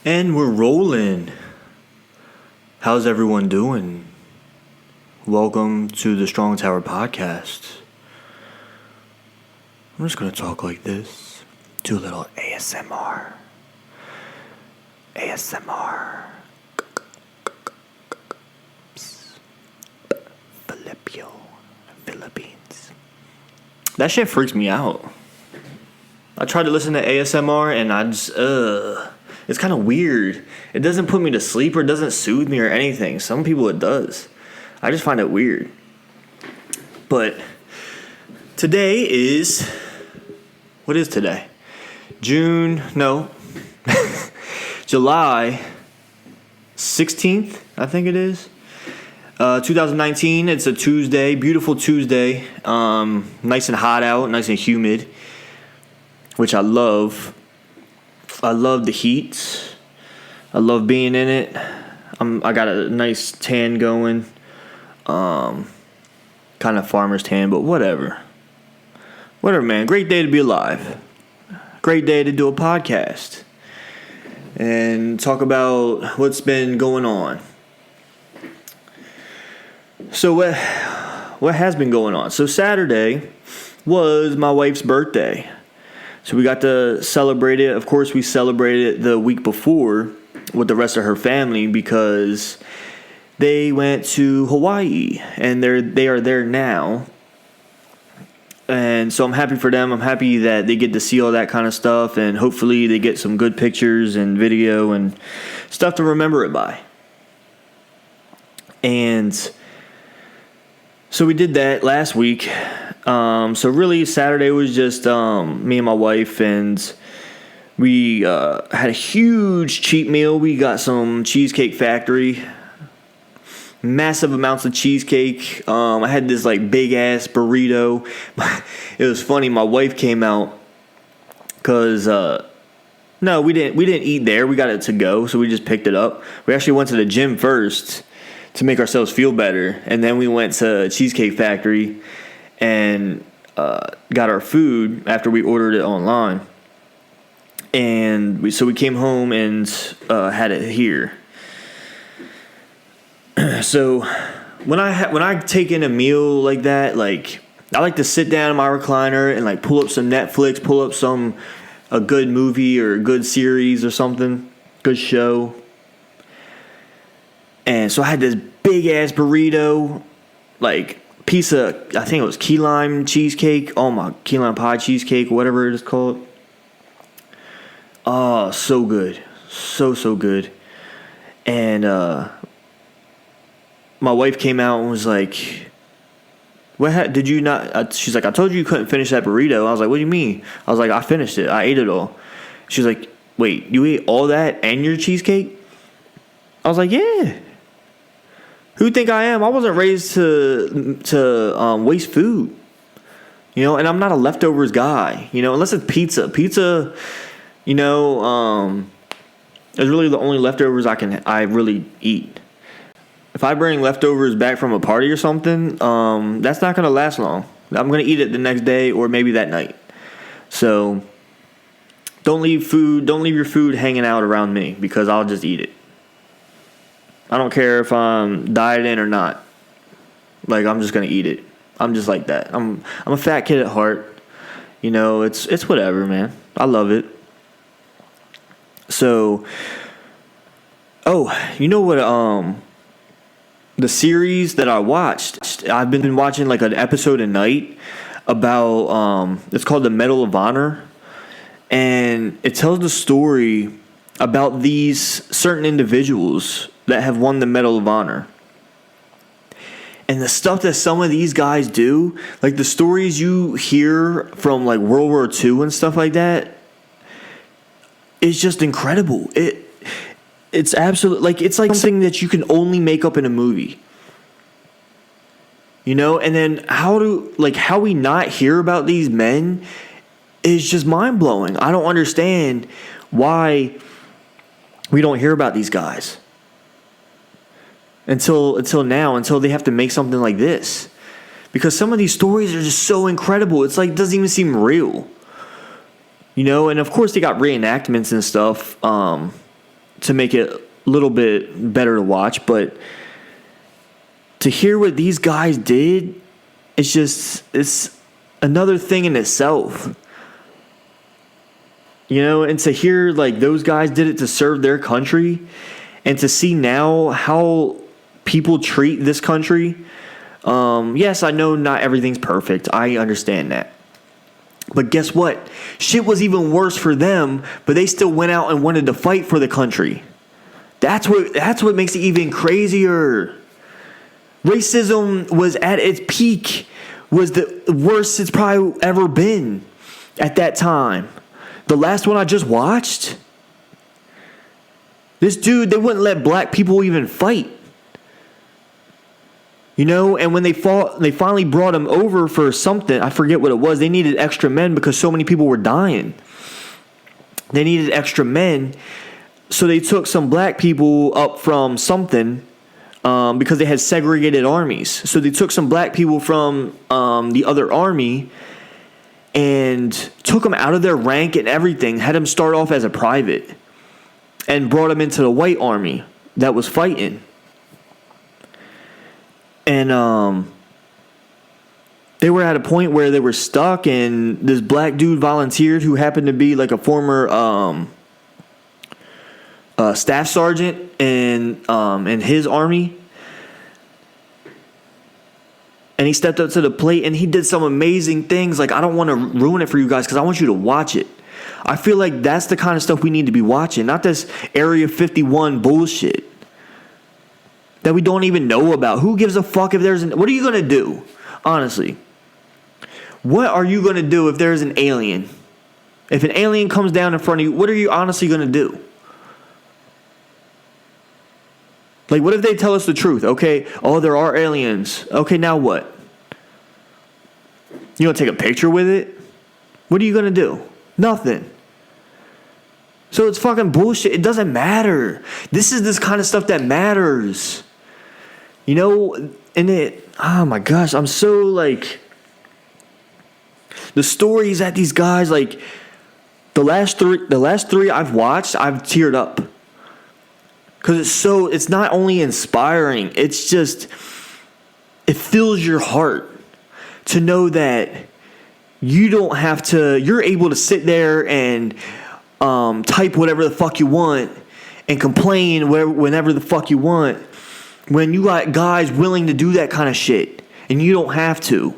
And we're rolling. How's everyone doing? Welcome to the Strong Tower Podcast. I'm just gonna talk like this. Do a little ASMR. ASMR. Philippines. That shit freaks me out. I tried to listen to ASMR and I just, it's kind of weird. It doesn't put me to sleep or it doesn't soothe me or anything. Some people it does. I just find it weird. But today is, what is today? July 16th, I think it is. 2019, it's a Tuesday, beautiful Tuesday. Nice and hot out, nice and humid, which I love. I love the heat. I love being in it. I got a nice tan going. Kind of farmer's tan, but whatever. Whatever, man. Great day to be alive. Great day to do a podcast. And talk about what's been going on. So what has been going on? So Saturday was my wife's birthday. So we got to celebrate it. Of course, we celebrated it the week before with the rest of her family because they went to Hawaii and they are there now. And so I'm happy for them. I'm happy that they get to see all that kind of stuff, and hopefully they get some good pictures and video and stuff to remember it by. And so we did that last week. So really Saturday was just me and my wife, and we had a huge cheat meal. We got some Cheesecake Factory, massive amounts of cheesecake. I had this like big ass burrito. It was funny. My wife came out because no, we didn't eat there. We got it to go, so we just picked it up. We actually went to the gym first to make ourselves feel better, and then we went to Cheesecake Factory and got our food after we ordered it online. And we came home and had it here. So when I take in a meal like that, like I like to sit down in my recliner and like pull up some Netflix, pull up a good movie or a good series or something, good show. And so I had this big ass burrito, like piece of, I think it was key lime cheesecake. Oh my, key lime pie cheesecake, whatever it is called. Oh, so good. So good. And my wife came out and was like, did you not? She's like, I told you couldn't finish that burrito. I was like, what do you mean? I was like, I finished it. I ate it all. She's like, wait, you ate all that and your cheesecake? I was like, yeah. Who you think I am? I wasn't raised to waste food, and I'm not a leftovers guy, unless it's pizza. Pizza, is really the only leftovers I really eat. If I bring leftovers back from a party or something, that's not gonna last long. I'm gonna eat it the next day or maybe that night. So don't leave your food hanging out around me because I'll just eat it. I don't care if I'm dieting or not. Like, I'm just gonna eat it. I'm just like that. I'm a fat kid at heart. It's whatever, man. I love it. So, you know what? The series that I watched, I've been watching like an episode a night about. It's called The Medal of Honor, and it tells the story about these certain individuals that have won the Medal of Honor. And the stuff that some of these guys do, like the stories you hear from like World War II and stuff like that, is just incredible. It's absolute, like it's like something that you can only make up in a movie. And then how we not hear about these men is just mind blowing. I don't understand why we don't hear about these guys until they have to make something like this, because some of these stories are just so incredible. It's like, it doesn't even seem real. And of course they got reenactments and stuff to make it a little bit better to watch, but to hear what these guys did, it's another thing in itself. You know, and to hear like those guys did it to serve their country, and to see now how people treat this country. Yes, I know not everything's perfect. I understand that. But guess what? Shit was even worse for them, but they still went out and wanted to fight for the country. That's what makes it even crazier. Racism was at its peak, was the worst it's probably ever been at that time. The last one I just watched, this dude, they wouldn't let black people even fight. You know, and when they finally brought him over for something, I forget what it was. They needed extra men because so many people were dying. They needed extra men. So they took some black people up from something because they had segregated armies. So they took some black people from the other army and took them out of their rank and everything, had them start off as a private, and brought them into the white army that was fighting. And they were at a point where they were stuck, and this black dude volunteered who happened to be like a former staff sergeant in his army. And he stepped up to the plate, and he did some amazing things. Like, I don't want to ruin it for you guys because I want you to watch it. I feel like that's the kind of stuff we need to be watching, not this Area 51 bullshit that we don't even know about. Who gives a fuck if there's what are you going to do? Honestly. What are you going to do if there's an alien? If an alien comes down in front of you, what are you honestly going to do? Like, what if they tell us the truth? Okay, oh, there are aliens. Okay, now what? You gonna take a picture with it? What are you gonna do? Nothing. So it's fucking bullshit. It doesn't matter. This is this kind of stuff that matters. You know, and oh my gosh, I'm so like, the stories that these guys, like, the last three I've watched, I've teared up. Because it's not only inspiring, it's just, it fills your heart to know that you're able to sit there and type whatever the fuck you want and complain whenever the fuck you want, when you got guys willing to do that kind of shit and you don't have to.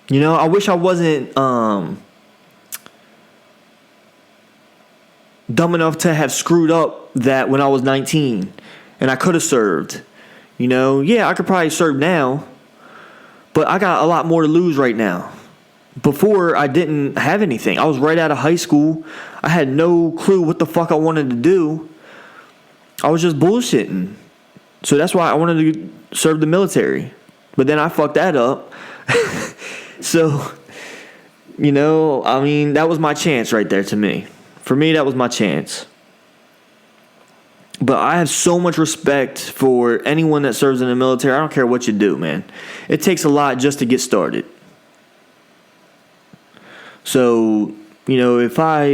You know, I wish I wasn't dumb enough to have screwed up that when I was 19 and I could have served. You know, yeah, I could probably serve now, but I got a lot more to lose right now. Before, I didn't have anything. I was right out of high school. I had no clue what the fuck I wanted to do. I was just bullshitting. So that's why I wanted to serve the military. But then I fucked that up. So, you know, I mean, that was my chance right there to me. For me, that was my chance. But I have so much respect for anyone that serves in the military. I don't care what you do, man. It takes a lot just to get started. So, you know, if I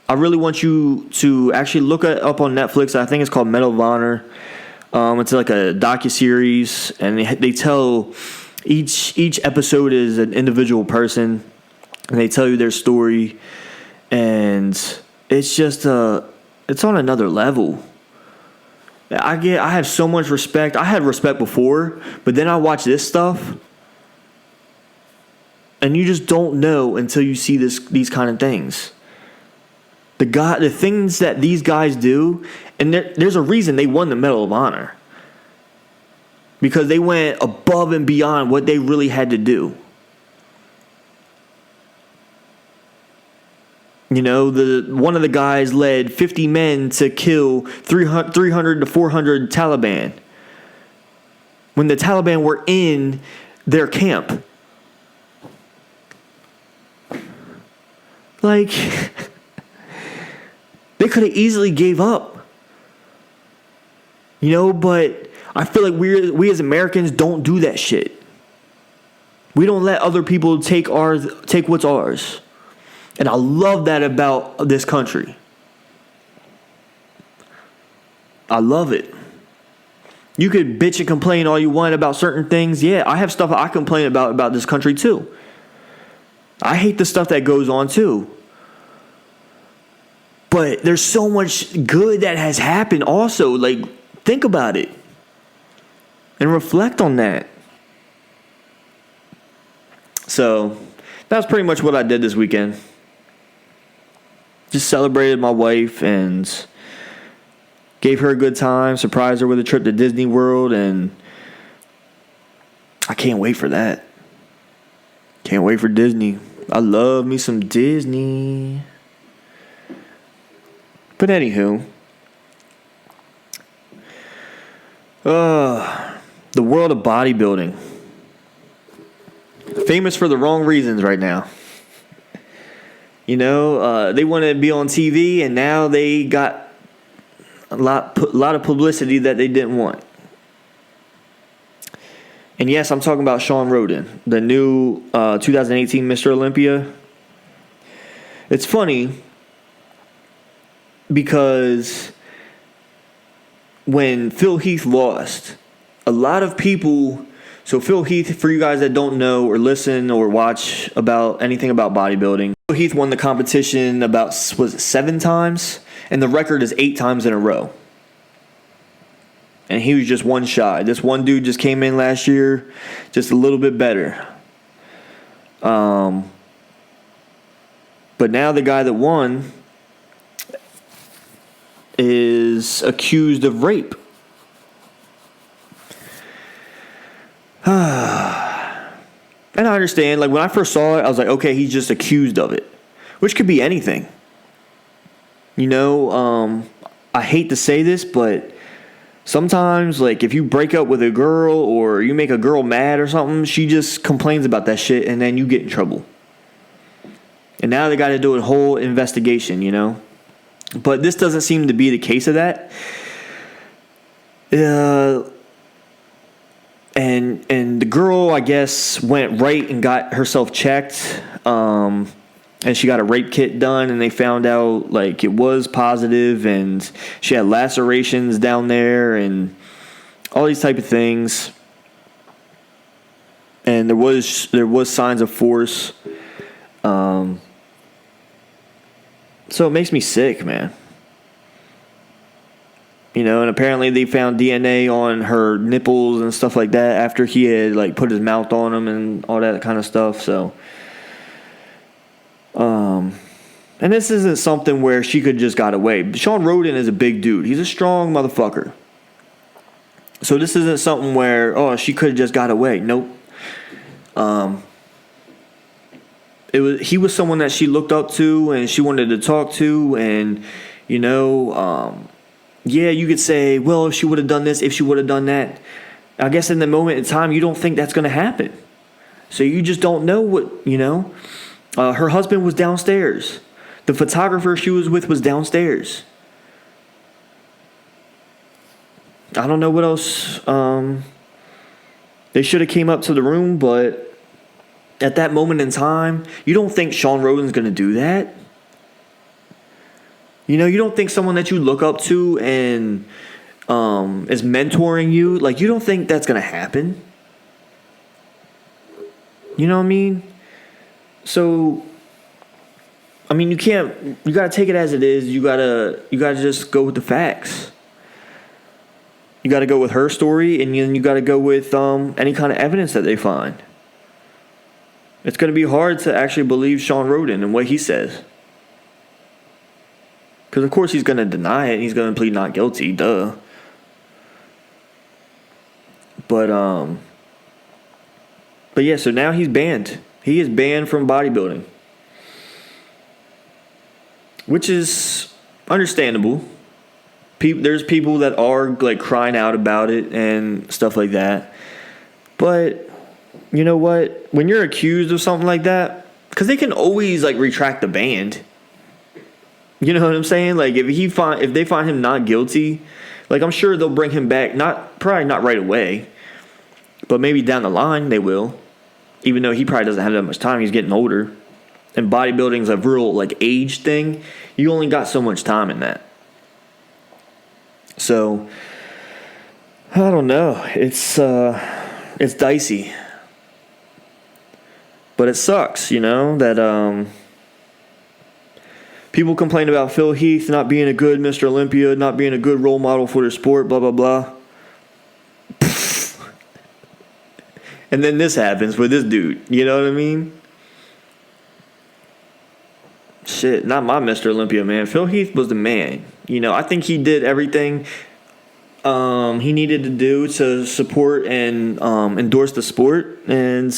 really want you to actually look it up on Netflix. I think it's called Medal of Honor. It's like a docuseries, and they tell each episode is an individual person, and they tell you their story, and it's just it's on another level. I have so much respect. I had respect before, but then I watch this stuff, and you just don't know until you see these kind of things. The things that these guys do, and there's a reason they won the Medal of Honor. Because they went above and beyond what they really had to do. You know, one of the guys led 50 men to kill 300 to 400 Taliban. When the Taliban were in their camp. Like, they could have easily gave up. You know, but I feel like we as Americans don't do that shit. We don't let other people take what's ours. And I love that about this country. I love it. You could bitch and complain all you want about certain things. Yeah, I have stuff I complain about this country too. I hate the stuff that goes on too. But there's so much good that has happened also. Like, think about it. And reflect on that. So, that's pretty much what I did this weekend. Just celebrated my wife and gave her a good time, surprised her with a trip to Disney World, and I can't wait for that. Can't wait for Disney. I love me some Disney. But anywho, the world of bodybuilding. Famous for the wrong reasons right now. You know, they want to be on TV, and now they got a lot of publicity that they didn't want. And yes, I'm talking about Shawn Rhoden, the new 2018 Mr. Olympia. It's funny because when Phil Heath lost, a lot of people... So Phil Heath, for you guys that don't know or listen or watch about anything about bodybuilding, Phil Heath won the competition about, was it 7 times? And the record is 8 times in a row. And he was just one shy. This one dude just came in last year, just a little bit better. But now the guy that won is accused of rape. And I understand, like when I first saw it, I was like, okay, he's just accused of it, which could be anything. You know, I hate to say this, but sometimes, like, if you break up with a girl or you make a girl mad or something, she just complains about that shit and then you get in trouble. And now they got to do a whole investigation, you know. But this doesn't seem to be the case of that. And the girl, I guess, went right and got herself checked. And she got a rape kit done, and they found out, like, it was positive, and she had lacerations down there, and all these type of things. And there was signs of force. So it makes me sick, man. You know, and apparently they found DNA on her nipples and stuff like that after he had, like, put his mouth on them and all that kind of stuff, so... And this isn't something where she could just got away. Shawn Rhoden is a big dude. He's a strong motherfucker. So this isn't something where, oh, she could have just got away. Nope. He was someone that she looked up to and she wanted to talk to, and, you know, yeah, you could say, well, if she would have done this, if she would have done that. I guess in the moment in time, you don't think that's going to happen. So you just don't know what, you know. Her husband was downstairs. The photographer she was with was downstairs. I don't know what else. They should have came up to the room, but at that moment in time, you don't think Shawn Rhoden's going to do that. You know, you don't think someone that you look up to and is mentoring you, like, you don't think that's going to happen. You know what I mean? So, I mean, you gotta take it as it is. You gotta just go with the facts. You gotta go with her story, and then you gotta go with any kind of evidence that they find. It's gonna be hard to actually believe Shawn Rhoden and what he says. Because, of course, he's gonna deny it, and he's gonna plead not guilty, duh. But yeah, so now he's banned. He is banned from bodybuilding, which is understandable. There's people that are, like, crying out about it and stuff like that. But you know what? When you're accused of something like that, because they can always, like, retract the ban. You know what I'm saying? Like, if they find him not guilty, like, I'm sure they'll bring him back. Probably not right away, but maybe down the line they will. even though he probably doesn't have that much time. He's getting older. And bodybuilding's a real, like, age thing. You only got so much time in that. So, I don't know. It's dicey. But it sucks, that people complain about Phil Heath not being a good Mr. Olympia, not being a good role model for their sport, blah, blah, blah. And then this happens with this dude. You know what I mean? Shit, not my Mr. Olympia, man. Phil Heath was the man. I think he did everything he needed to do to support and endorse the sport. And,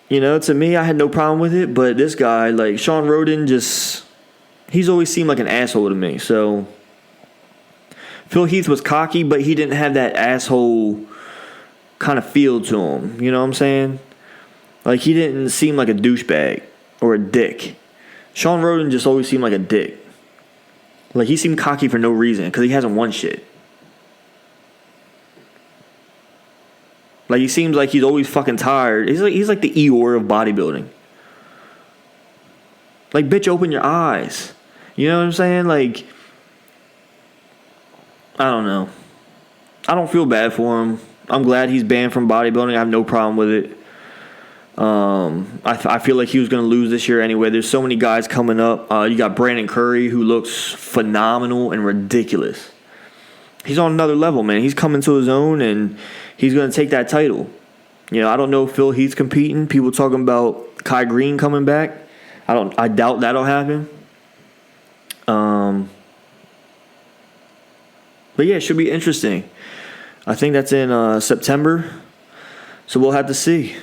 to me, I had no problem with it. But this guy, like Sean Roden, he's always seemed like an asshole to me. So, Phil Heath was cocky, but he didn't have that asshole kind of feel to him. You know what I'm saying? Like, he didn't seem like a douchebag or a dick. Sean Roden just always seemed like a dick. Like, he seemed cocky for no reason because he hasn't won shit. Like, he seems like he's always fucking tired. He's like the Eeyore of bodybuilding. Like, bitch, open your eyes. You know what I'm saying? Like, I don't know. I don't feel bad for him. I'm glad he's banned from bodybuilding. I have no problem with it. I feel like he was going to lose this year anyway. There's so many guys coming up. You got Brandon Curry, who looks phenomenal and ridiculous. He's on another level, man. He's coming to his own, and he's going to take that title. I don't know if Phil Heath's competing. People talking about Kai Green coming back. I doubt that'll happen. But yeah, it should be interesting. I think that's in September, so we'll have to see.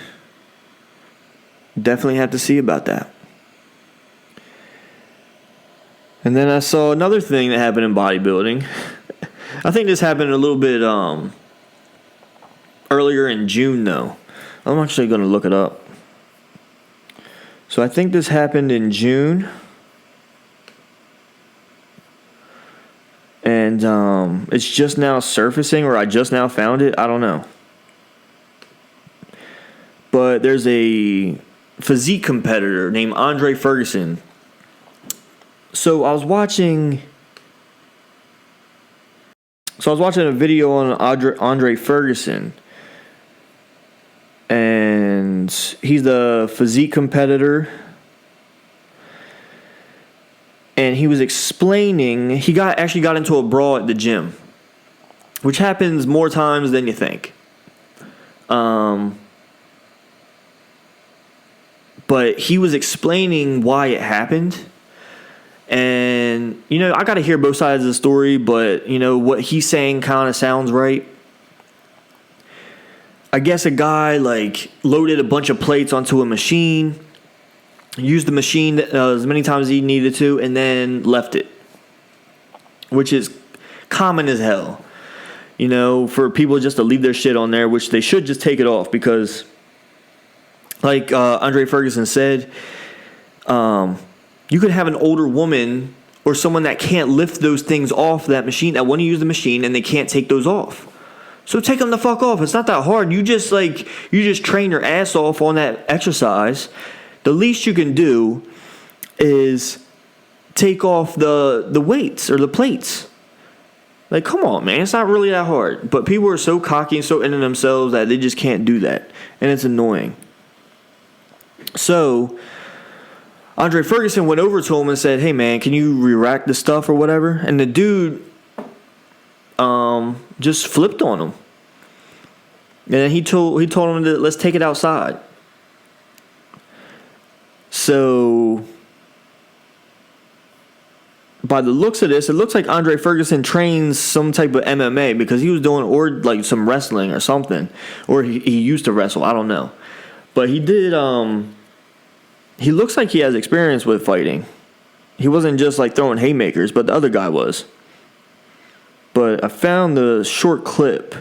Definitely have to see about that. And then I saw another thing that happened in bodybuilding. I think this happened a little bit earlier in June, though. I'm actually going to look it up. So I think this happened in June. And it's just now surfacing, or I just now found it. I don't know. But there's a physique competitor named Andre Ferguson. So I was watching a video on Andre Ferguson. And he's the physique competitor. And he was explaining, he actually got into a brawl at the gym, which happens more times than you think. But he was explaining why it happened. And, I got to hear both sides of the story, but, what he's saying kind of sounds right. I guess a guy, loaded a bunch of plates onto a machine, used the machine as many times as he needed to, and then left it, which is common as hell. For people just to leave their shit on there, which they should just take it off because, like Andre Ferguson said, you could have an older woman or someone that can't lift those things off that machine, that want to use the machine, and they can't take those off. So take them the fuck off. It's not that hard. You just train your ass off on that exercise. The least you can do is take off the weights or the plates. Like, come on, man. It's not really that hard. But people are so cocky and so into themselves that they just can't do that. And it's annoying. So, Andre Ferguson went over to him and said, hey, man, can you re-rack the stuff or whatever? And the dude just flipped on him. And then he told him to let's take it outside. So, by the looks of this, it looks like Andre Ferguson trains some type of MMA because he was doing some wrestling or something. Or he used to wrestle. I don't know. But he did, he looks like he has experience with fighting. He wasn't just throwing haymakers, but the other guy was. But I found the short clip.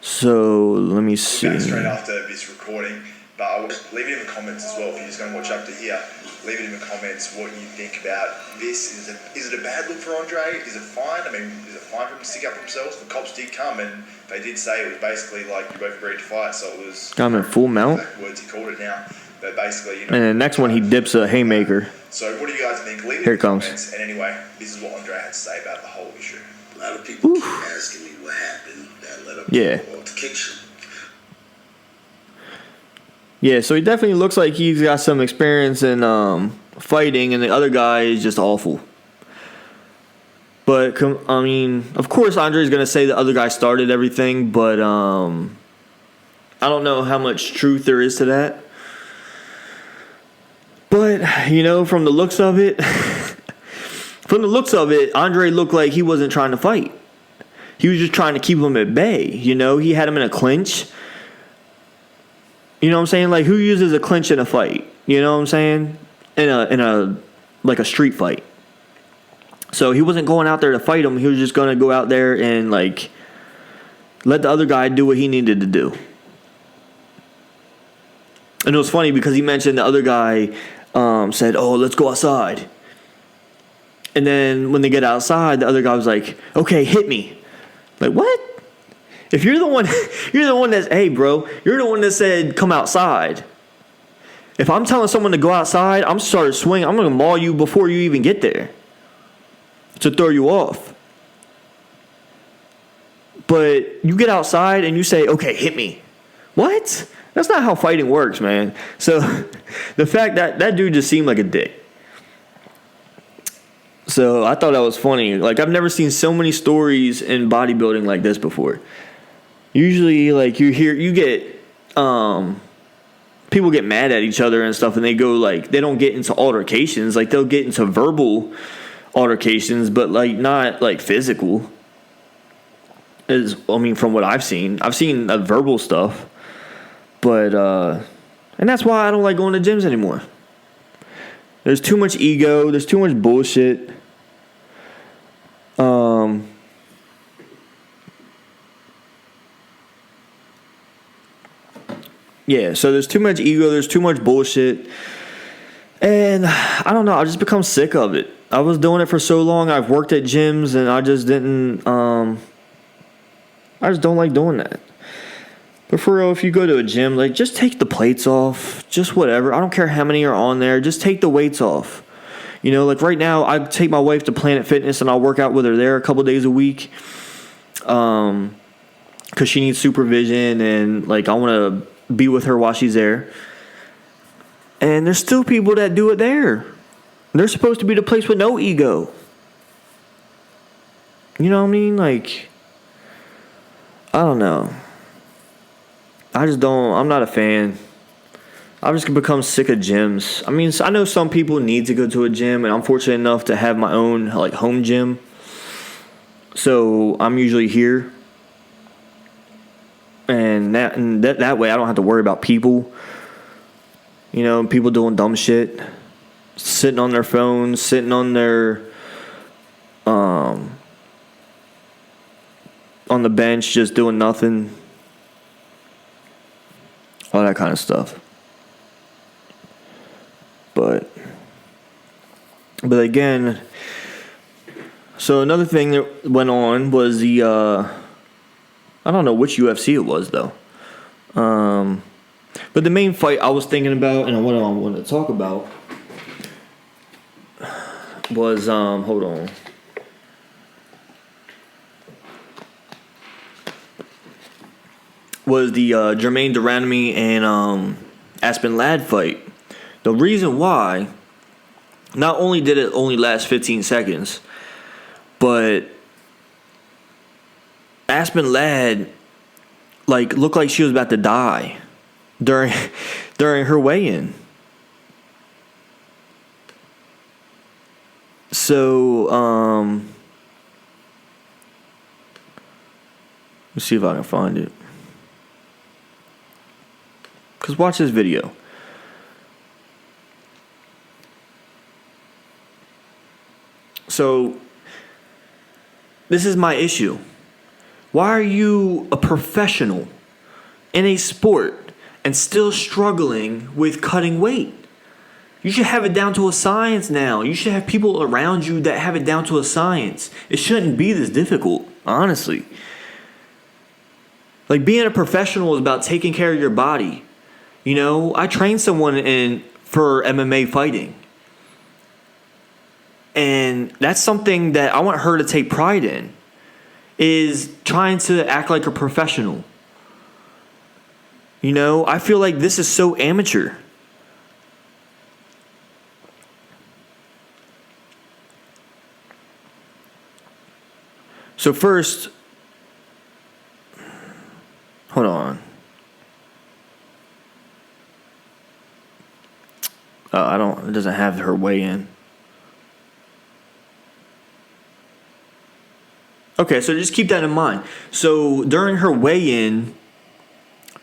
So, let me see. Straight after this recording, But leave it in the comments as well if you're just going to watch up to here. Leave it in the comments what you think about this. Is it a bad look for Andre? Is it fine? I mean, is it fine for him to stick up for himself? The cops did come and they did say it was basically like you both agreed to fight, so it was... Got him in full mount. Words he called it now. But basically, you know... And the next one, he dips a haymaker. So what do you guys think? Leave it Here in it the comes. comments. And anyway, this is what Andre had to say about the whole issue. A lot of people keep asking me what happened that led up to the altercation. Yeah, so he definitely looks like he's got some experience in fighting, and the other guy is just awful. But, I mean, of course Andre's going to say the other guy started everything, but I don't know how much truth there is to that. But, you know, from the looks of it, Andre looked like he wasn't trying to fight. He was just trying to keep him at bay, you know? He had him in a clinch. You know what I'm saying? Like, who uses a clinch in a fight? You know what I'm saying? In a like a street fight. So he wasn't going out there to fight him. He was just going to go out there and, like, let the other guy do what he needed to do. And it was funny because he mentioned the other guy said, "Oh, let's go outside." And then when they get outside, the other guy was like, "Okay, hit me." Like, what? If you're the one that's, hey, bro, you're the one that said come outside. If I'm telling someone to go outside, I'm starting swinging. I'm going to maul you before you even get there to throw you off. But you get outside and you say, okay, hit me. What? That's not how fighting works, man. So the fact that dude just seemed like a dick. So I thought that was funny. Like, I've never seen so many stories in bodybuilding like this before. Usually, like, you get, people get mad at each other and stuff, and they go, like, they don't get into altercations. Like, they'll get into verbal altercations, but, like, not, like, physical. From what I've seen verbal stuff. But, and that's why I don't like going to gyms anymore. There's too much ego. There's too much bullshit. Yeah, so there's too much ego, there's too much bullshit. And I don't know, I've just become sick of it. I was doing it for so long. I've worked at gyms and I just didn't I just don't like doing that. But for real, if you go to a gym, like, just take the plates off, just whatever. I don't care how many are on there, just take the weights off. You know, like right now, I take my wife to Planet Fitness and I'll work out with her there a couple days a week. Because she needs supervision and, like, I want to be with her while she's there. And there's still people that do it there. They're supposed to be the place with no ego. You know what I mean? Like, I don't know. I'm not a fan. I've just become sick of gyms. I mean, I know some people need to go to a gym, and I'm fortunate enough to have my own, like, home gym. So I'm usually here. And that way I don't have to worry about people. You know, people doing dumb shit. Sitting on their phones, sitting on their on the bench, just doing nothing. All that kind of stuff. But again, so another thing that went on was the I don't know which UFC it was though. But the main fight I was thinking about and what I wanted to talk about was hold on. Was the Germaine de Randamie and Aspen Ladd fight. The reason why, not only did it only last 15 seconds, but Aspen Ladd, like, looked like she was about to die during her weigh-in. So, let's see if I can find it. Because watch this video. So, this is my issue. Why are you a professional in a sport and still struggling with cutting weight. You should have it down to a science now. You should have people around you that have it down to a science. It shouldn't be this difficult, honestly. Like, being a professional is about taking care of your body. You know, I trained someone for MMA fighting. And that's something that I want her to take pride in, is trying to act like a professional. You know, I feel like this is so amateur. So first, hold on. It doesn't have her weigh in. Okay, so just keep that in mind. So during her weigh-in,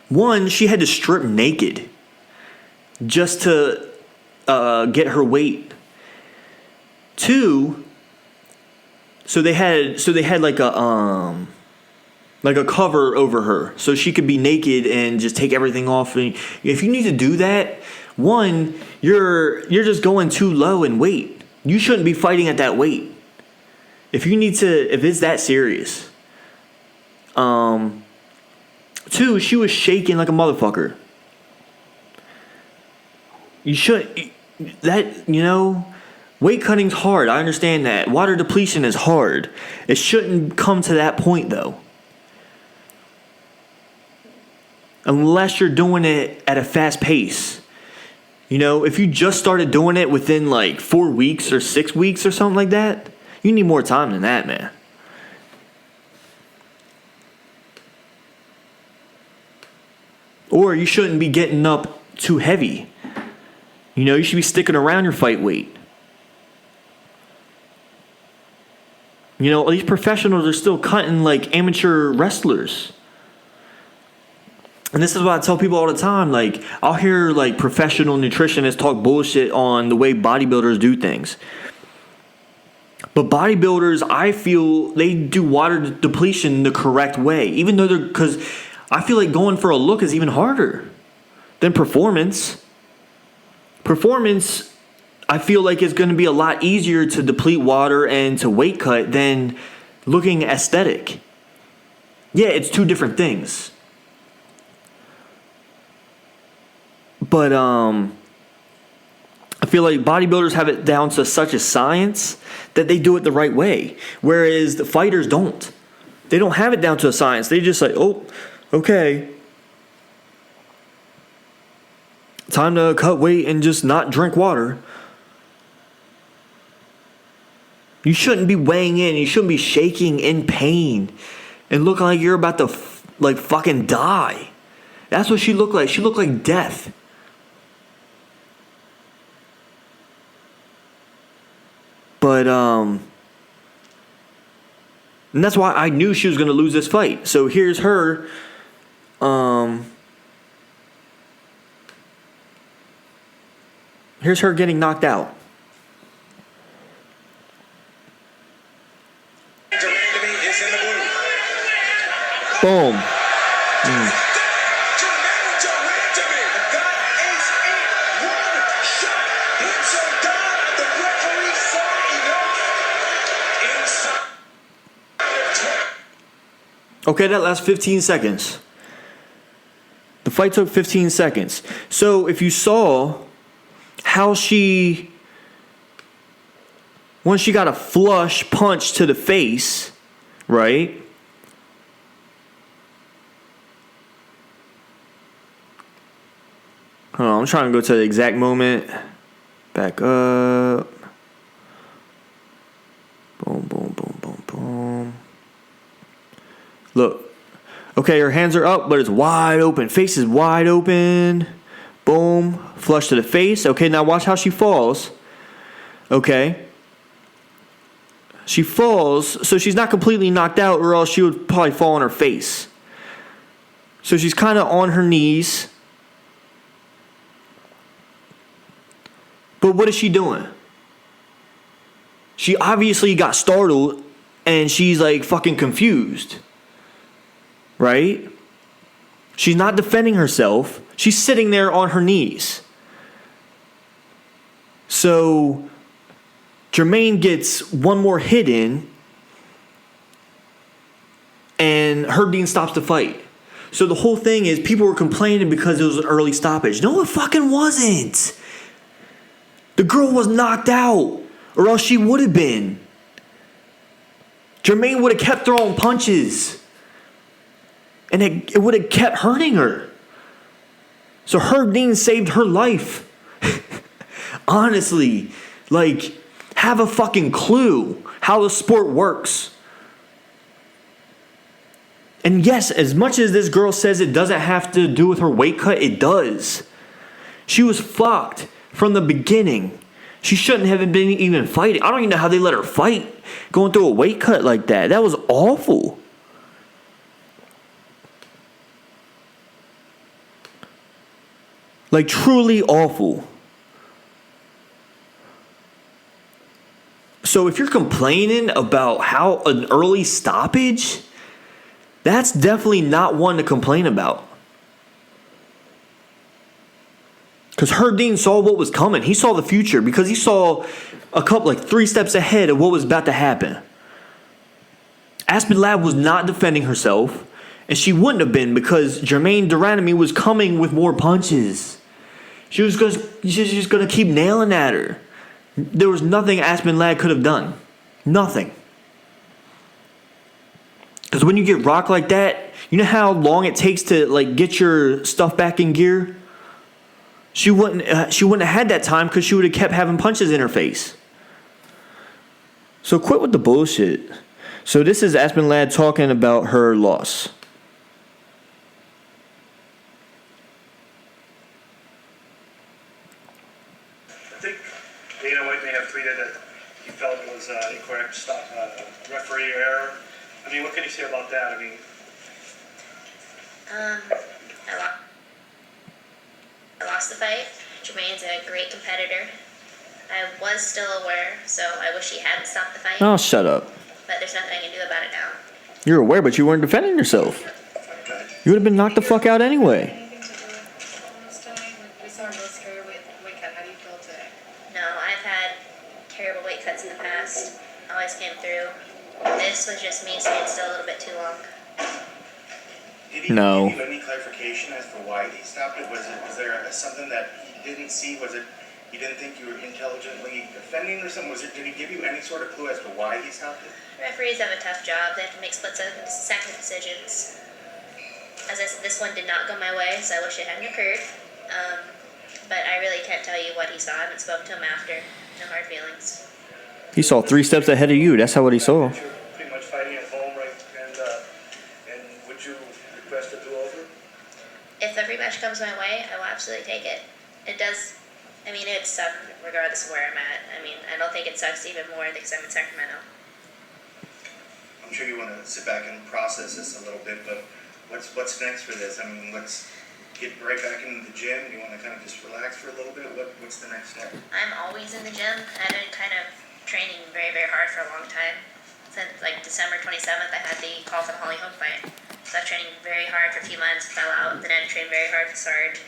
one, she had to strip naked just to get her weight. Two, so they had like a cover over her, so she could be naked and just take everything off. And if you need to do that, one, you're just going too low in weight. You shouldn't be fighting at that weight. If it's that serious. Two, she was shaking like a motherfucker. Weight cutting's hard. I understand that. Water depletion is hard. It shouldn't come to that point, though. Unless you're doing it at a fast pace. You know, if you just started doing it within like 4 weeks or 6 weeks or something like that, you need more time than that, man. Or you shouldn't be getting up too heavy. You know, you should be sticking around your fight weight. You know, these professionals are still cutting like amateur wrestlers. And this is what I tell people all the time. Like, I'll hear like professional nutritionists talk bullshit on the way bodybuilders do things. But bodybuilders, I feel they do water depletion the correct way. Even though because I feel like going for a look is even harder than performance. Performance, I feel like it's going to be a lot easier to deplete water and to weight cut than looking aesthetic. Yeah, it's two different things. But I feel like bodybuilders have it down to such a science that they do it the right way. Whereas the fighters don't. They don't have it down to a science. They just like, oh, okay. Time to cut weight and just not drink water. You shouldn't be weighing in. You shouldn't be shaking in pain and looking like you're about to fucking die. That's what she looked like. She looked like death. But and that's why I knew she was going to lose this fight. So here's her. Here's her getting knocked out. Boom. Okay, that lasts 15 seconds. The fight took 15 seconds. So if you saw how once she got a flush punch to the face, right? Hold on, I'm trying to go to the exact moment. Back up. Boom, boom, boom, boom, boom. Look. Okay, her hands are up, but it's wide open. Face is wide open. Boom. Flush to the face. Okay, now watch how she falls. Okay. She falls, so she's not completely knocked out, or else she would probably fall on her face. So she's kind of on her knees. But what is she doing? She obviously got startled, and she's like fucking confused. Right? She's not defending herself. She's sitting there on her knees. So Jermaine gets one more hit in, and Herb Dean stops the fight. So the whole thing is people were complaining because it was an early stoppage. No, it fucking wasn't. The girl was knocked out, or else she would have been. Jermaine would have kept throwing punches, and it would have kept hurting her. So Herb Dean saved her life. Honestly, like, have a fucking clue how the sport works. And yes, as much as this girl says it doesn't have to do with her weight cut, it does. She was fucked from the beginning. She shouldn't have been even fighting. I don't even know how they let her fight going through a weight cut like that. That was awful. Like, truly awful. So if you're complaining about how an early stoppage, that's definitely not one to complain about. Because Herb Dean saw what was coming. He saw the future because he saw a couple, like 3 steps ahead of what was about to happen. Aspen Ladd was not defending herself, and she wouldn't have been because Germaine de Randamie was coming with more punches. She was just going to keep nailing at her. There was nothing Aspen Ladd could have done. Nothing. Because when you get rocked like that, you know how long it takes to like get your stuff back in gear? She wouldn't have had that time because she would have kept having punches in her face. So quit with the bullshit. So this is Aspen Ladd talking about her loss. I think Dana White may have tweeted that he felt it was incorrect referee error. I mean, what can you say about that? I mean, I lost the fight. Jermaine's a great competitor. I was still aware, so I wish he hadn't stopped the fight. Oh, shut up. But there's nothing I can do about it now. You're aware, but you weren't defending yourself. You would have been knocked the fuck out anyway. Anything to do with last time? We saw her both carry weight cut. How do you feel today? No, I've had terrible weight cuts in the past. Always came through. This was just me staying still a little bit too long. Did he No. give you any clarification as to why he stopped it? Was there something that he didn't see? Was it he didn't think you were intelligently defending or something? Did he give you any sort of clue as to why he stopped it? Referees have a tough job. They have to make split-second decisions. As I said, this one did not go my way, so I wish it hadn't occurred. But I really can't tell you what he saw. I haven't spoken to him after. No hard feelings. He saw 3 steps ahead of you. That's how what he saw. you're pretty much fighting at home, right? And would you request a do-over? If the rematch comes my way, I will absolutely take it. It does. I mean, it would suck regardless of where I'm at. I mean, I don't think it sucks even more because I'm in Sacramento. I'm sure you want to sit back and process this a little bit, but what's next for this? I mean, let's get right back into the gym. You want to kind of just relax for a little bit? What's the next step? I'm always in the gym. I've been kind of training very, very hard for a long time. Since like December 27th, I had the call for the Holly Holm fight. So I was training very hard for a few months, fell out, then I trained very hard for Sarge.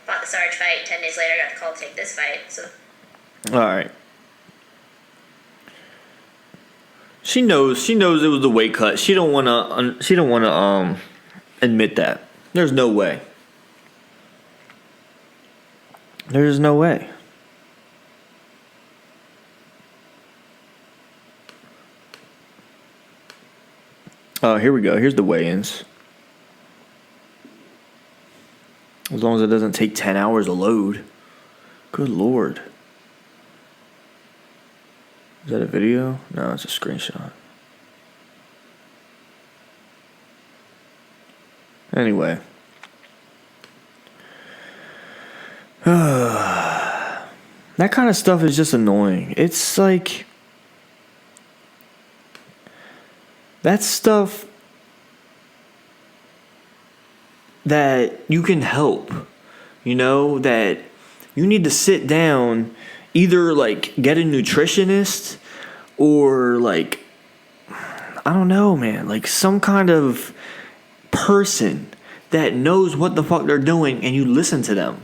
Fought the Sarge fight. 10 days later, I got the call to take this fight. So All right. She knows it was the weight cut. She don't want to admit that. There's no way. There's no way. Oh, here we go. Here's the weigh-ins. As long as it doesn't take 10 hours to load. Good Lord. Is that a video? No, it's a screenshot. Anyway. That kind of stuff is just annoying. It's like... That's stuff that you can help. You know, that you need to sit down, either like get a nutritionist or like, I don't know, man, like some kind of person that knows what the fuck they're doing and you listen to them.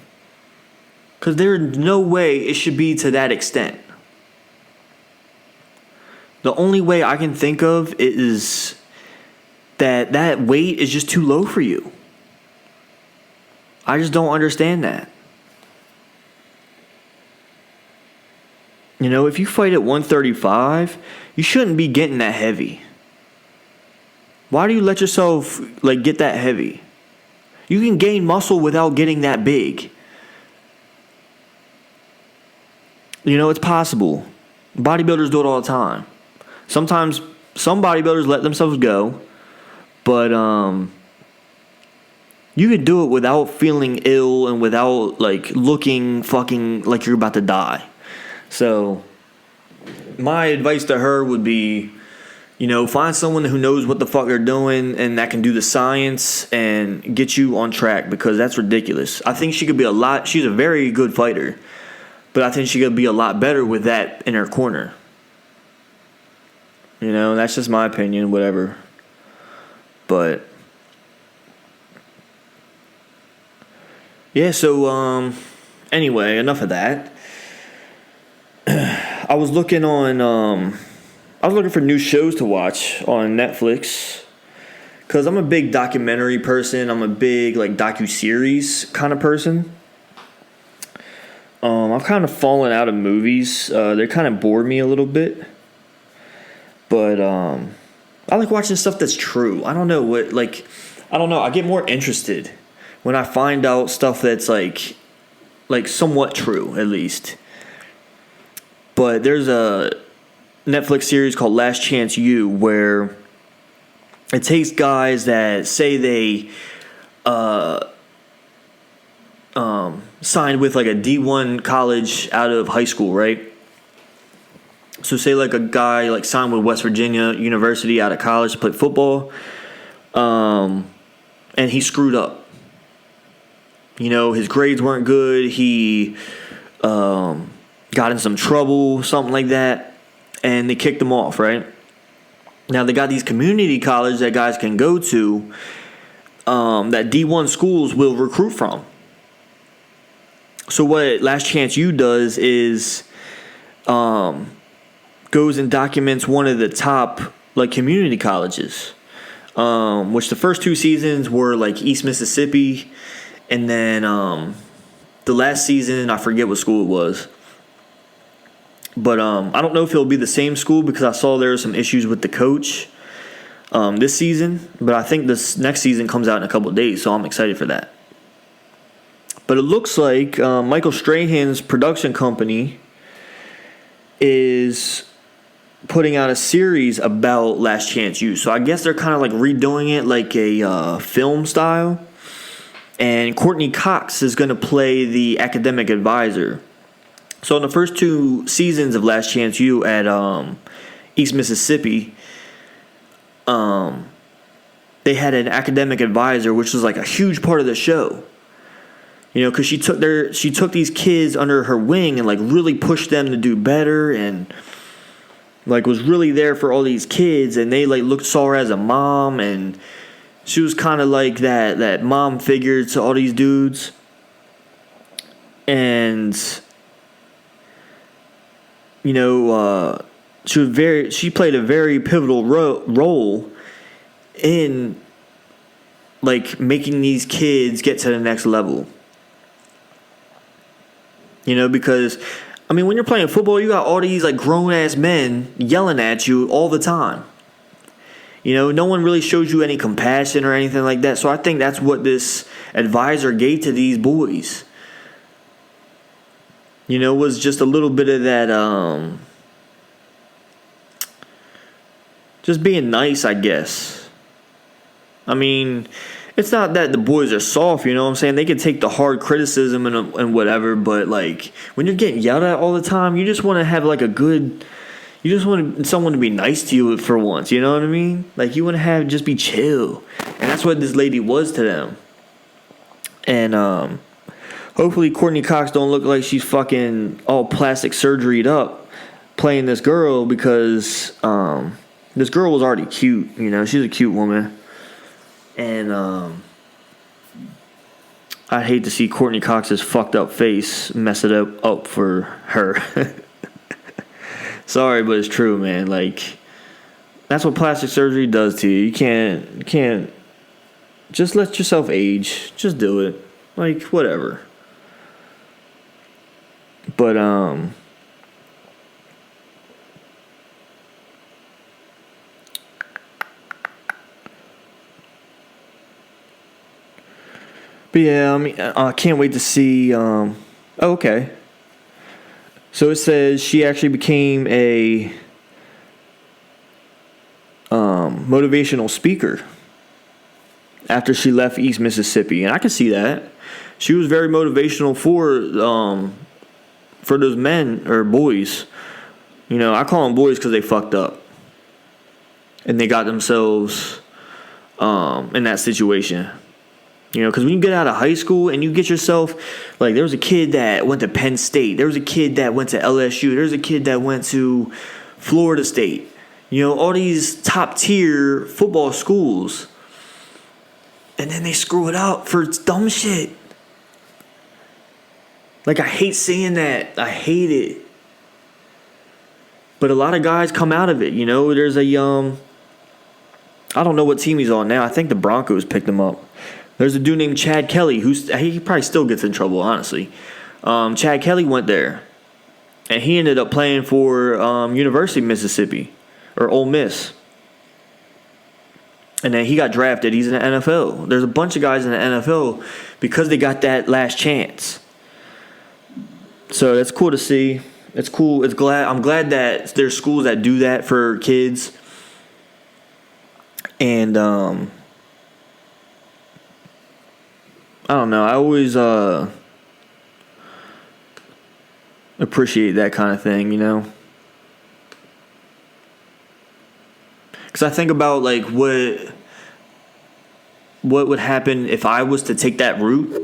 Because there's no way it should be to that extent. The only way I can think of is that weight is just too low for you. I just don't understand that. You know, if you fight at 135, you shouldn't be getting that heavy. Why do you let yourself like get that heavy? You can gain muscle without getting that big. You know, it's possible. Bodybuilders do it all the time. Sometimes some bodybuilders let themselves go, but you can do it without feeling ill and without like looking fucking like you're about to die. So my advice to her would be, you know, find someone who knows what the fuck they're doing and that can do the science and get you on track, because that's ridiculous. I think she could be she's a very good fighter, but I think she could be a lot better with that in her corner. You know, that's just my opinion, whatever. But yeah, so anyway, enough of that. I was looking for new shows to watch on Netflix, because I'm a big documentary person. I'm a big like docuseries kind of person. I've kind of fallen out of movies. They kind of bore me a little bit. But I like watching stuff that's true. I don't know. I get more interested when I find out stuff that's like somewhat true, at least. But there's a Netflix series called Last Chance U, where it takes guys that say they signed with like a D1 college out of high school, right? So say like a guy like signed with West Virginia University out of college to play football, and he screwed up. You know, his grades weren't good. He got in some trouble, something like that, and they kicked him off, right? Now they got these community colleges that guys can go to, that D1 schools will recruit from. So what Last Chance U does is goes and documents one of the top like community colleges, which the first 2 seasons were like East Mississippi, and then the last season I forget what school it was. But I don't know if it'll be the same school, because I saw there were some issues with the coach this season. But I think this next season comes out in a couple of days, so I'm excited for that. But it looks like Michael Strahan's production company is putting out a series about Last Chance U. So I guess they're kind of like redoing it like a film style. And Courtney Cox is going to play the academic advisor. So in the first 2 seasons of Last Chance U at East Mississippi, they had an academic advisor, which was like a huge part of the show. You know, because she took these kids under her wing and like really pushed them to do better, and like was really there for all these kids, and they like saw her as a mom, and she was kind of like that mom figure to all these dudes. And you know, she played a very pivotal role in like making these kids get to the next level. You know, because I mean, when you're playing football, you got all these like grown ass men yelling at you all the time. You know, no one really shows you any compassion or anything like that. So I think that's what this advisor gave to these boys. You know, was just a little bit of that, just being nice, I guess. I mean, it's not that the boys are soft, you know what I'm saying? They can take the hard criticism and whatever, but like when you're getting yelled at all the time, you just want to have like you just want someone to be nice to you for once, you know what I mean? Like you want to just be chill. And that's what this lady was to them. And hopefully Courtney Cox don't look like she's fucking all plastic surgeryed up playing this girl, because this girl was already cute, you know, she's a cute woman. And I hate to see Courtney Cox's fucked up face mess it up for her. Sorry, but it's true, man. Like, that's what plastic surgery does to you. You can't just let yourself age. Just do it. Like, whatever. But yeah, I mean, I can't wait to see. Okay. So it says she actually became a motivational speaker after she left East Mississippi, and I can see that. She was very motivational for those men or boys. You know, I call them boys because they fucked up and they got themselves in that situation. You know, because when you get out of high school and you get yourself, like, there was a kid that went to Penn State. There was a kid that went to LSU. There was a kid that went to Florida State. You know, all these top tier football schools. And then they screw it up for dumb shit. Like, I hate seeing that. I hate it. But a lot of guys come out of it. You know, there's a I don't know what team he's on now. I think the Broncos picked him up. There's a dude named Chad Kelly he probably still gets in trouble, honestly. Chad Kelly went there, and he ended up playing for University of Mississippi, or Ole Miss. And then he got drafted. He's in the NFL. There's a bunch of guys in the NFL because they got that last chance. So that's cool to see. It's cool. I'm glad that there's schools that do that for kids. And I don't know. I always appreciate that kind of thing, you know? Because I think about, like, what would happen if I was to take that route.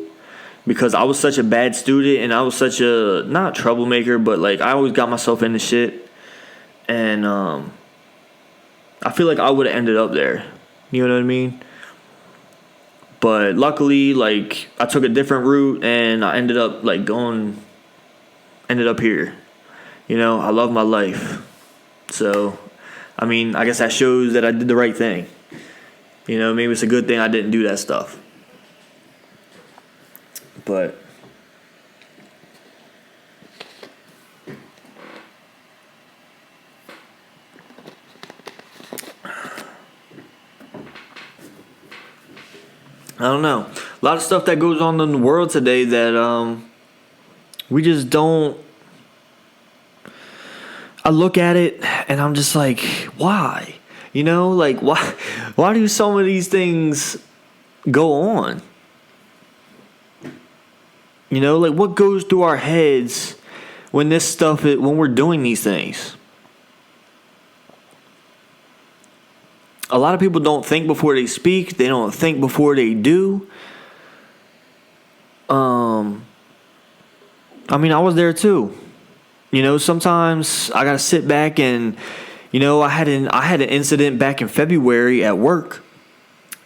Because I was such a bad student and I was such a, not troublemaker, but, like, I always got myself into shit. And I feel like I would have ended up there. You know what I mean? But luckily, like, I took a different route and I ended up here. You know, I love my life. So, I mean, I guess that shows that I did the right thing. You know, maybe it's a good thing I didn't do that stuff. But I don't know. A lot of stuff that goes on in the world today that we just don't. I look at it and I'm just like, why? You know, like, why do some of these things go on? You know, like, what goes through our heads when when we're doing these things? A lot of people don't think before they speak. They don't think before they do. I mean, I was there too. You know, sometimes I gotta sit back and, you know, I had an incident back in February at work,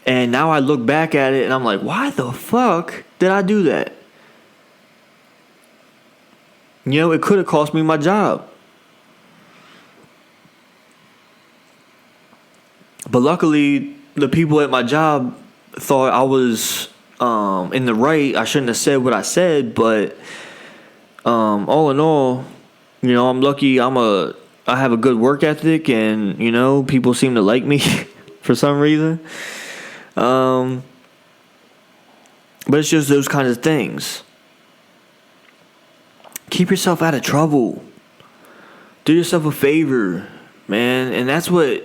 and now I look back at it and I'm like, why the fuck did I do that? You know, it could have cost me my job. But luckily, the people at my job thought I was in the right. I shouldn't have said what I said, but all in all, you know, I'm lucky. I have a good work ethic, and, you know, people seem to like me for some reason. But it's just those kinds of things. Keep yourself out of trouble. Do yourself a favor, man, and that's what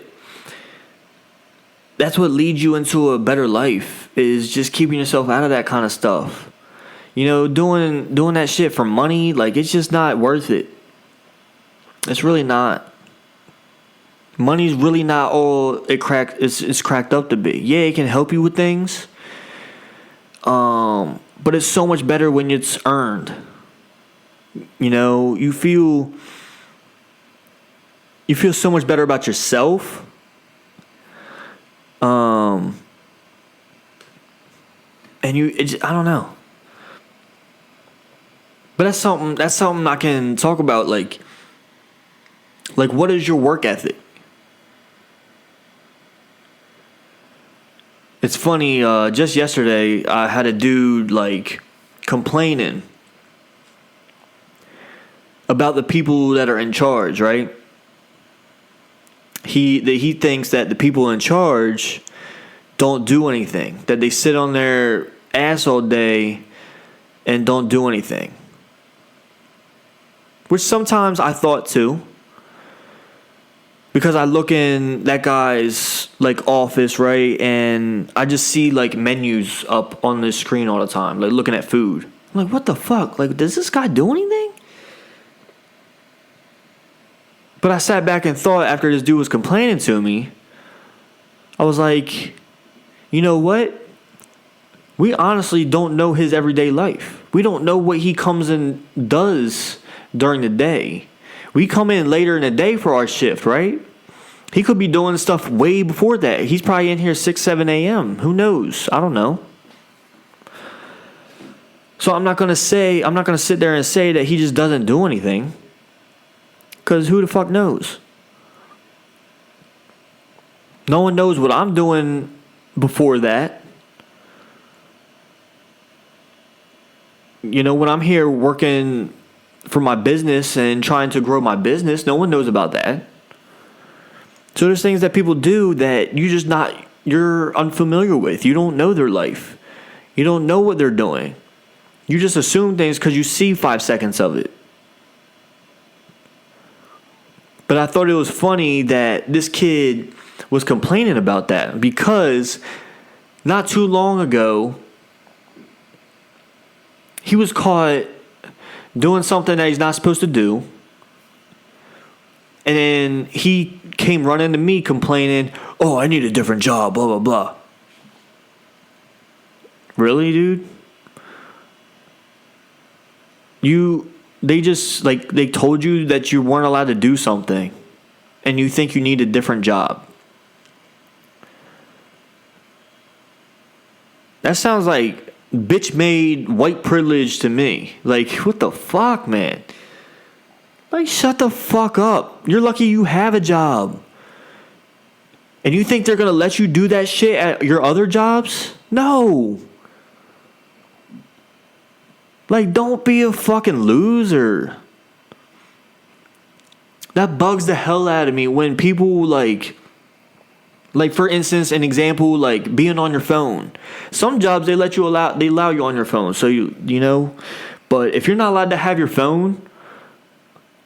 leads you into a better life, is just keeping yourself out of that kind of stuff. You know, doing that shit for money, like, it's just not worth it. It's really not. Money's really not all it's cracked up to be. Yeah, it can help you with things. But it's so much better when it's earned. You know, you feel so much better about yourself. And I don't know. But that's something I can talk about. Like what is your work ethic? It's funny. Just yesterday, I had a dude like complaining about the people that are in charge. Right? He thinks that the people in charge don't do anything. That they sit on their ass all day and don't do anything. Which sometimes I thought too. Because I look in that guy's like office, right, and I just see like menus up on the screen all the time, like looking at food. I'm like, what the fuck? Like, does this guy do anything? But I sat back and thought after this dude was complaining to me, I was like, you know what? We honestly don't know his everyday life. We don't know what he comes and does during the day. We come in later in the day for our shift, right? He could be doing stuff way before that. He's probably in here 6, 7 a.m. Who knows? I don't know. So I'm not going to sit there and say that he just doesn't do anything. Because who the fuck knows? No one knows what I'm doing before that. You know, when I'm here working for my business and trying to grow my business, no one knows about that. So there's things that people do that you're unfamiliar with. You don't know their life. You don't know what they're doing. You just assume things because you see 5 seconds of it. But I thought it was funny that this kid was complaining about that because not too long ago, he was caught doing something that he's not supposed to do. And then he came running to me complaining, oh, I need a different job, blah, blah, blah. Really, dude? They told you that you weren't allowed to do something and you think you need a different job. That sounds like bitch-made white privilege to me. Like, what the fuck, man? Like, shut the fuck up. You're lucky you have a job. And you think they're going to let you do that shit at your other jobs? No. Like, don't be a fucking loser. That bugs the hell out of me when people like for instance, an example, like being on your phone. Some jobs they allow you on your phone. So you know, but if you're not allowed to have your phone,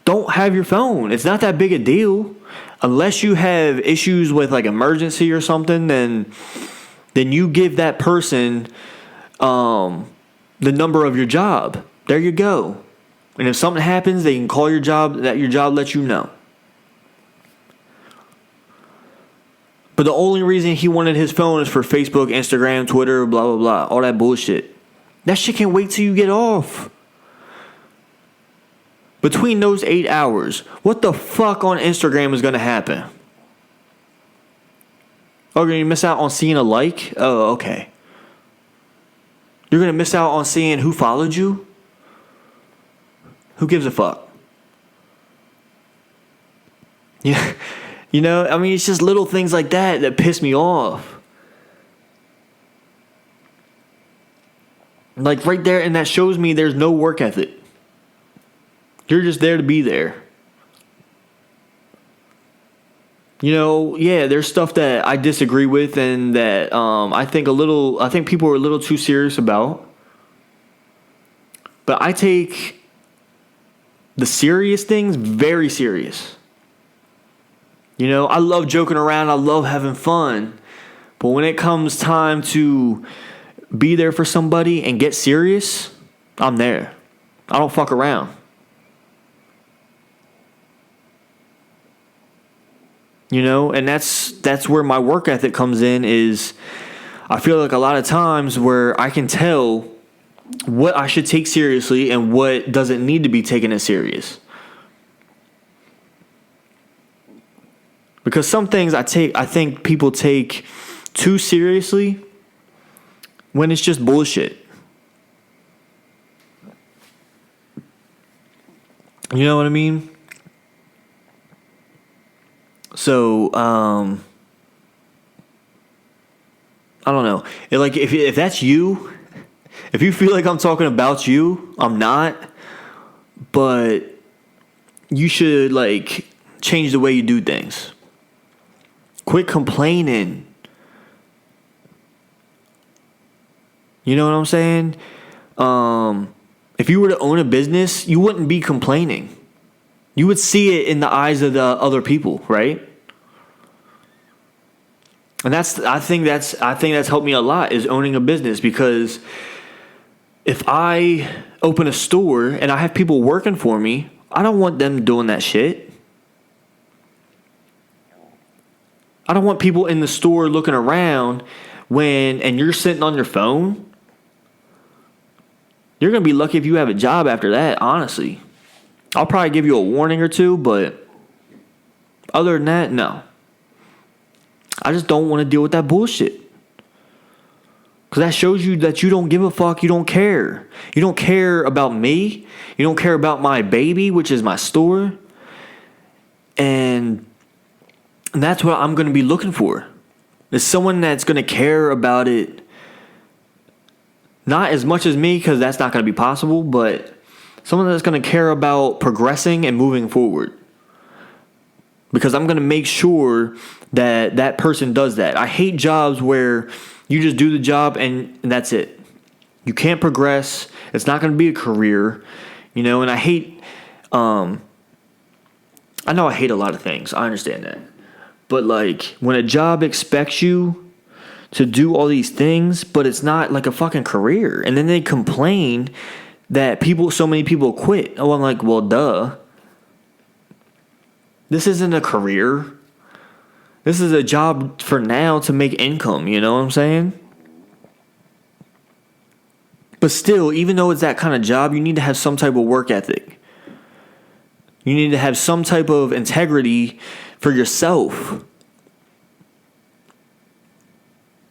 don't have your phone. It's not that big a deal. Unless you have issues with like emergency or something, then you give that person the number of your job. There you go. And if something happens, they can call your job, that your job lets you know. But the only reason he wanted his phone is for Facebook, Instagram, Twitter, blah, blah, blah. All that bullshit. That shit can wait till you get off. Between those 8 hours, what the fuck on Instagram is going to happen? Oh, you're going to miss out on seeing a like? Oh, okay. You're going to miss out on seeing who followed you? Who gives a fuck? Yeah, you know, I mean, it's just little things like that piss me off. Like right there, and that shows me there's no work ethic. You're just there to be there. You know, yeah, there's stuff that I disagree with and that I think people are a little too serious about. But I take the serious things very serious. You know, I love joking around. I love having fun. But when it comes time to be there for somebody and get serious, I'm there. I don't fuck around. You know, and that's where my work ethic comes in is I feel like a lot of times where I can tell what I should take seriously and what doesn't need to be taken as serious. Because some things I think people take too seriously when it's just bullshit. You know what I mean? So, I don't know. Like, if that's you, if you feel like I'm talking about you, I'm not. But you should, like, change the way you do things. Quit complaining. You know what I'm saying? If you were to own a business, you wouldn't be complaining. You would see it in the eyes of the other people, right? And I think that's helped me a lot, is owning a business, because if I open a store and I have people working for me, I don't want them doing that shit. I don't want people in the store looking around and you're sitting on your phone. You're going to be lucky if you have a job after that, honestly. I'll probably give you a warning or two, but other than that, no. I just don't want to deal with that bullshit. Because that shows you that you don't give a fuck. You don't care. You don't care about me. You don't care about my baby, which is my store. And that's what I'm going to be looking for. Is someone that's going to care about it. Not as much as me, because that's not going to be possible, but someone that's going to care about progressing and moving forward. Because I'm going to make sure that that person does that. I hate jobs where you just do the job and that's it. You can't progress. It's not going to be a career. And I hate, I know I hate a lot of things. I understand that. But like, when a job expects you to do all these things, but it's not like a fucking career. And then they complain that so many people quit. Oh, I'm like, well, duh. This isn't a career. This is a job for now to make income, you know what I'm saying? But still, even though it's that kind of job, you need to have some type of work ethic. You need to have some type of integrity for yourself.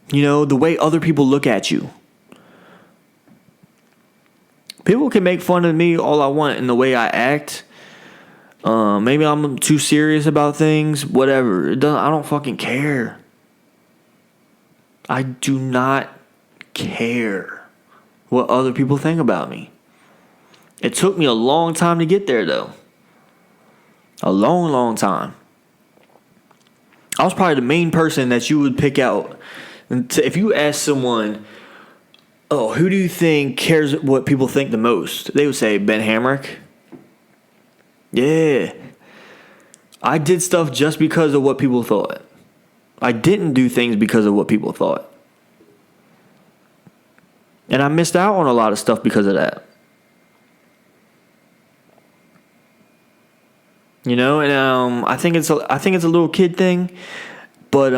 The way other people look at you. People can make fun of me all I want in the way I act. Maybe I'm too serious about things. Whatever. I don't fucking care. I do not care what other people think about me. It took me a long time to get there, though. A long, long time. I was probably the main person that you would pick out. If you ask someone, oh, who do you think cares what people think the most? They would say Ben Hamrick. Yeah. I did stuff just because of what people thought. I didn't do things because of what people thought. And I missed out on a lot of stuff because of that. And I think it's a little kid thing, but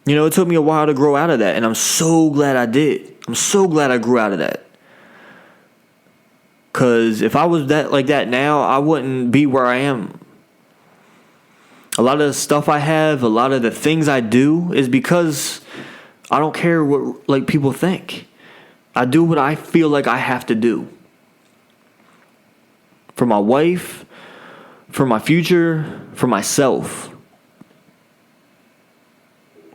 it took me a while to grow out of that, and I'm so glad I did. I'm so glad I grew out of that. Cause if I was like that now, I wouldn't be where I am. A lot of the stuff I have, a lot of the things I do is because I don't care what people think. I do what I feel like I have to do. For my wife, for my future, for myself.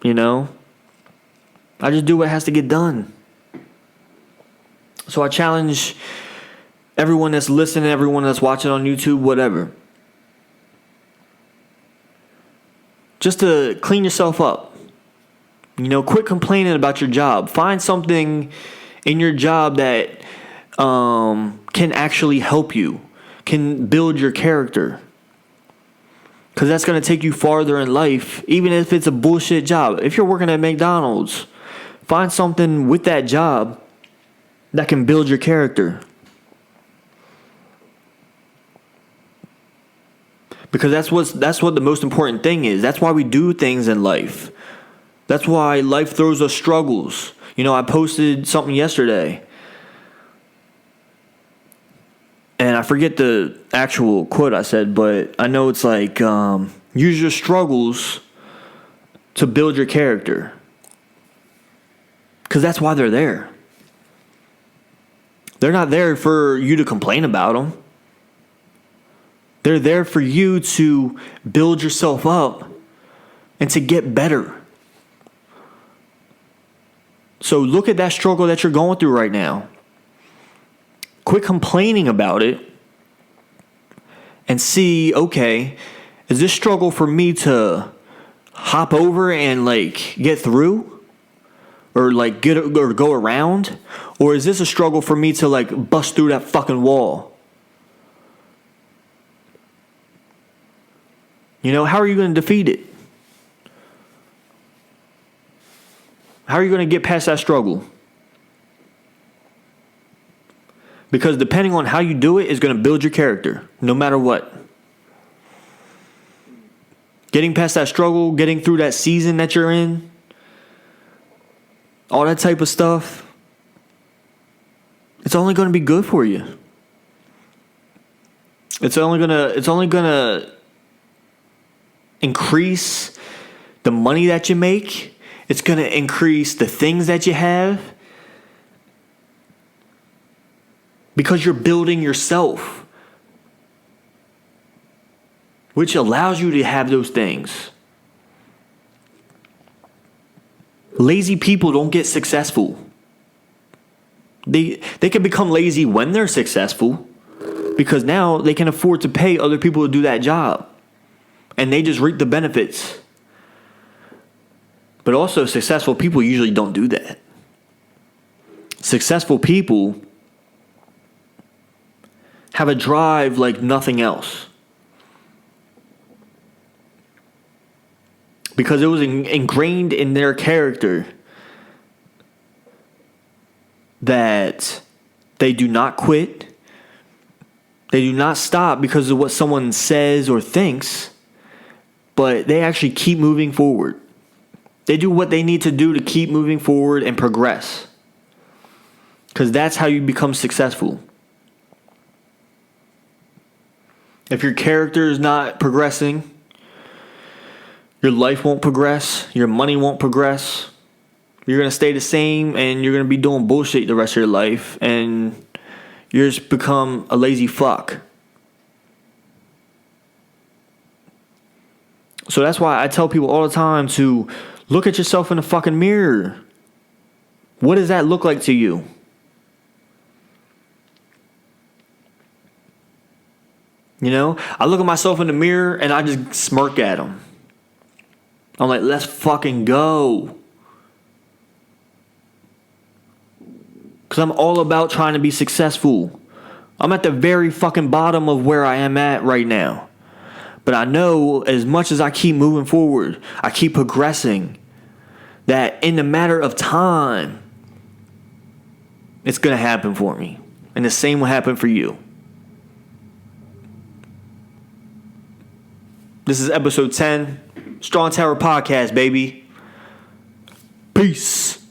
I just do what has to get done. So I challenge everyone that's listening, everyone that's watching on YouTube, whatever. Just to clean yourself up. Quit complaining about your job. Find something in your job that can actually help you, can build your character. Because that's going to take you farther in life, even if it's a bullshit job. If you're working at McDonald's, find something with that job that can build your character. Because that's what the most important thing is. That's why we do things in life. That's why life throws us struggles. I posted something yesterday. And I forget the actual quote I said, but I know it's like, use your struggles to build your character. Because that's why they're there. They're not there for you to complain about them. They're there for you to build yourself up and to get better. So look at that struggle that you're going through right now. Quit complaining about it and see, okay, is this struggle for me to hop over and like get through or like get or go around? Or is this a struggle for me to like bust through that fucking wall? You know, how are you going to defeat it? How are you going to get past that struggle? Because depending on how you do it is going to build your character, no matter what. Getting past that struggle, getting through that season that you're in, all that type of stuff, it's only going to be good for you. It's only gonna increase the money that you make. It's going to increase the things that you have. Because you're building yourself. Which allows you to have those things. Lazy people don't get successful. They can become lazy when they're successful. Because now they can afford to pay other people to do that job. And they just reap the benefits. But also, successful people usually don't do that. Successful people have a drive like nothing else. Because it was ingrained in their character that they do not quit. They do not stop because of what someone says or thinks. But they actually keep moving forward. They do what they need to do to keep moving forward and progress. Because that's how you become successful. If your character is not progressing, your life won't progress, your money won't progress. You're going to stay the same and you're going to be doing bullshit the rest of your life. And you're just become a lazy fuck. So that's why I tell people all the time to look at yourself in the fucking mirror. What does that look like to you? You know, I look at myself in the mirror and I just smirk at them. I'm like, let's fucking go. Because I'm all about trying to be successful. I'm at the very fucking bottom of where I am at right now. But I know as much as I keep moving forward, I keep progressing, that in a matter of time, it's going to happen for me. And the same will happen for you. This is episode 10, Strong Tower Podcast, baby. Peace.